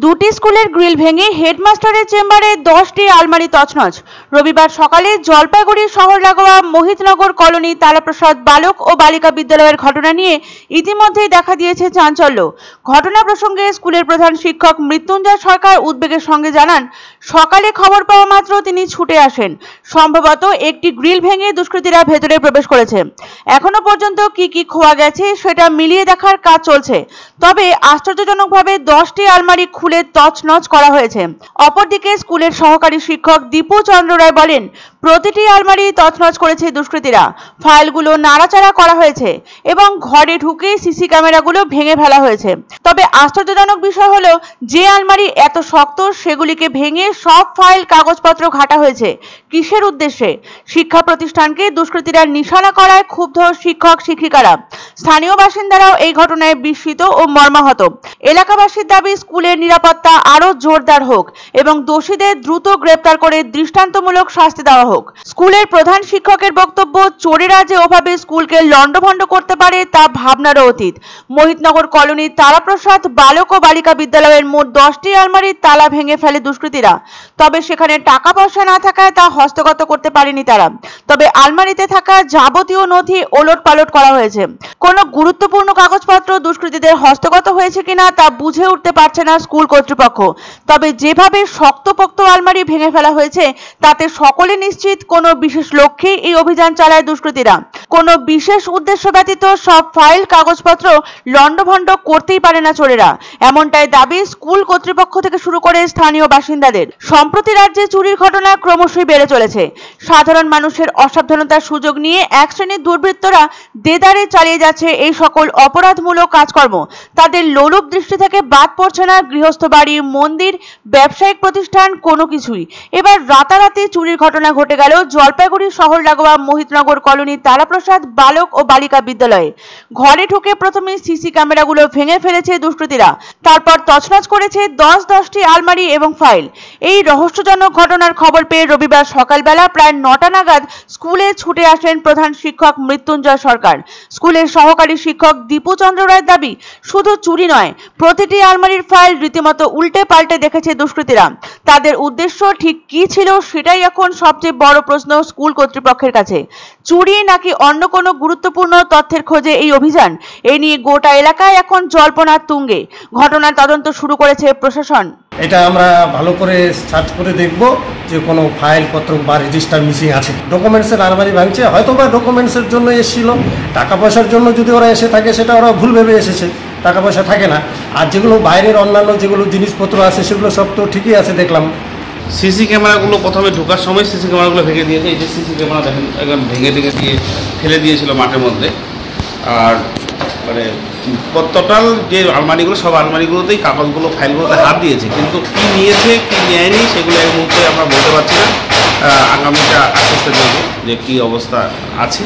দুটি স্কুলের গ্রিল ভেঙে হেডমাস্টারের চেম্বারে 10টি আলমারি তছনছ। রবিবার সকালে জলপাইগুড়ি শহর লাগোয়া মোহিতনগর কলোনি তারাপ্রসাদ বালক ও বালিকা বিদ্যালয়ের ঘটনা নিয়ে ইতিমধ্যেই দেখা দিয়েছে চাঞ্চল্য। ঘটনা প্রসঙ্গে স্কুলের প্রধান শিক্ষক মৃত্যুঞ্জয় সরকার উদ্বেগের সঙ্গে জানান, সকালে খবর পাওয়া মাত্র তিনি ছুটে আসেন। সম্ভবত একটি গ্রিল ভেঙে দুষ্কৃতীরা ভেতরে প্রবেশ করেছে। এখনো পর্যন্ত কি খোয়া গেছে সেটা মিলিয়ে দেখার কাজ চলছে। তবে আশ্চর্যজনকভাবে 10টি আলমারি খুলে তছনছ করা হয়েছে। অপরদিকে স্কুলের সহকারী শিক্ষক দীপু চন্দ্র রায় বলেন, প্রতিটি আলমারি তছনছ করেছে দুষ্কৃতীরা। ফাইলগুলো নাড়াচাড়া করা হয়েছে এবং ঘরে ঢুকে সিসি ক্যামেরাগুলো ভেঙে ফেলা হয়েছে। তবে আশ্চর্যজনক বিষয় হলো, যে আলমারি এত শক্ত সেগুলিকে ভেঙে সব ফাইল কাগজপত্র ঘাটা হয়েছে। কিসের উদ্দেশ্যে? শিক্ষা প্রতিষ্ঠানকে দুষ্কৃতীরা নিশানা করায় ক্ষুব্ধ শিক্ষক শিক্ষিকারা। স্থানীয় বাসিন্দারাও এই ঘটনায় বিস্মিত ও মর্মাহত। এলাকাবাসীর দাবি, স্কুলের নিরাপত্তা আরো জোরদার হোক এবং দোষীদের দ্রুত গ্রেপ্তার করে দৃষ্টান্তমূলক শাস্তি দেওয়া হোক। স্কুলের প্রধান শিক্ষকের বক্তব্য, চোরেরা যে ওভাবে স্কুলকে লন্ডভন্ড করতে পারে তা ভাবনারও অতীত। মোহিতনগর কলোনির তারাপ্রসাদ বালক ও বালিকা বিদ্যালয়ের মোট 10টি আলমারির তালা ভেঙে ফেলে দুষ্কৃতীরা। তবে সেখানে টাকা পয়সা না থাকায় তা হস্তগত করতে পারেনি তারা। তবে আলমারিতে থাকা যাবতীয় নথি ওলট পালট করা হয়েছে। কোনো গুরুত্বপূর্ণ কাগজপত্র দুষ্কৃতীদের হস্তগত হয়েছে কিনা তা বুঝে উঠতে পারছে না স্কুল কর্তৃপক্ষ। তবে যেভাবে শক্তপোক্ত আলমারি ভেঙে ফেলা হয়েছে তাতে সকলে নিশ্চিত কোনো বিশেষ লক্ষ্যে এই অভিযান চালায় দুষ্কৃতীরা। কোনো বিশেষ উদ্দেশ্য ব্যতীত সব ফাইল কাগজপত্র লন্ডভন্ড করতেই পারে না চোরেরা, এমনটাই দাবি স্কুল কর্তৃপক্ষ থেকে শুরু করে স্থানীয় বাসিন্দাদের। সম্প্রতি রাজ্যে চুরির ঘটনা ক্রমশই বেড়ে চলেছে। সাধারণ মানুষের অসাবধানতার সুযোগ নিয়ে এক শ্রেণীর দুর্বৃত্তরা দেদারে চালিয়ে যাচ্ছে এই সকল অপরাধমূলক কাজকর্ম। তাদের লোলুপ দৃষ্টি থেকে বাদ পড়ছে না গৃহস্থ বাড়ি, মন্দির, ব্যবসায়িক প্রতিষ্ঠান, কোনো কিছুই। এবার রাতারাতি চুরির ঘটনা ঘটে গেল জলপাইগুড়ি শহর লাগোয়া মোহিতনগর কলোনির তারাপ্রসাদ বালক ও বালিকা বিদ্যালয়ে। ঘরে ঢুকে প্রথমে সিসি ক্যামেরাগুলো ভেঙে ফেলেছে দুষ্কৃতীরা, তারপর তছনছ করেছে 10টি আলমারি এবং ফাইল। এই রহস্যজনক ঘটনার খবর পেয়ে রবিবার সকালবেলা প্রায় 9টা নাগাদ স্কুলে ছুটে আসেন প্রধান শিক্ষক মৃত্যুঞ্জয় সরকার। স্কুলের সহকারী শিক্ষক দীপু চন্দ্র রায়ের দাবি, শুধু চুরি নয়, প্রতিটি আলমারির ফাইল রীতিমতো উল্টে পাল্টে দেখেছে দুষ্কৃতীরা। তাদের উদ্দেশ্য ঠিক কি ছিল সেটাই এখন সবচেয়ে বড় প্রশ্ন স্কুল কর্তৃপক্ষের কাছে। চুরি নাকি অন্য কোনো গুরুত্বপূর্ণ তথ্যের খোঁজে এই অভিযান? এই নিয়ে গোটা এলাকায় এখন জল্পনার তুঙ্গে। ঘটনার তদন্ত শুরু করেছে প্রশাসন। এটা আমরা ভালো করে সার্চ করে দেখব যে কোনো ফাইল পত্র বা রেজিস্টার মিসিং আছে। ডকুমেন্টসের আলমারি ভাঙছে, হয়তো বা ডকুমেন্টসের জন্য এসেছিল। টাকা পয়সার জন্য যদি ওরা এসে থাকে সেটা ওরা ভুল ভেবে এসেছে, টাকা পয়সা থাকে না। আর যেগুলো বাইরের অন্যান্য যেগুলো জিনিসপত্র আছে সেগুলো সব তো ঠিকই আছে দেখলাম। সিসি ক্যামেরাগুলো প্রথমে ঢোকার সময় সিসি ক্যামেরাগুলো ভেঙে দিয়েছে। এই যে সিসি ক্যামেরা দেখেন, একদম ভেঙে দিয়ে ফেলে দিয়েছিল মাঠের মধ্যে। আর মানে টোটাল যে আলমারিগুলো, সব আলমারিগুলোতেই কাগজগুলো, ফাইলগুলোতে হাত দিয়েছে, কিন্তু কী নিয়েছে কী নেয়নি সেগুলো এই মুহূর্তে আমরা বলতে পারছি না। আগামীটা আস্তে আস্তে দেখব যে কী অবস্থা আছে।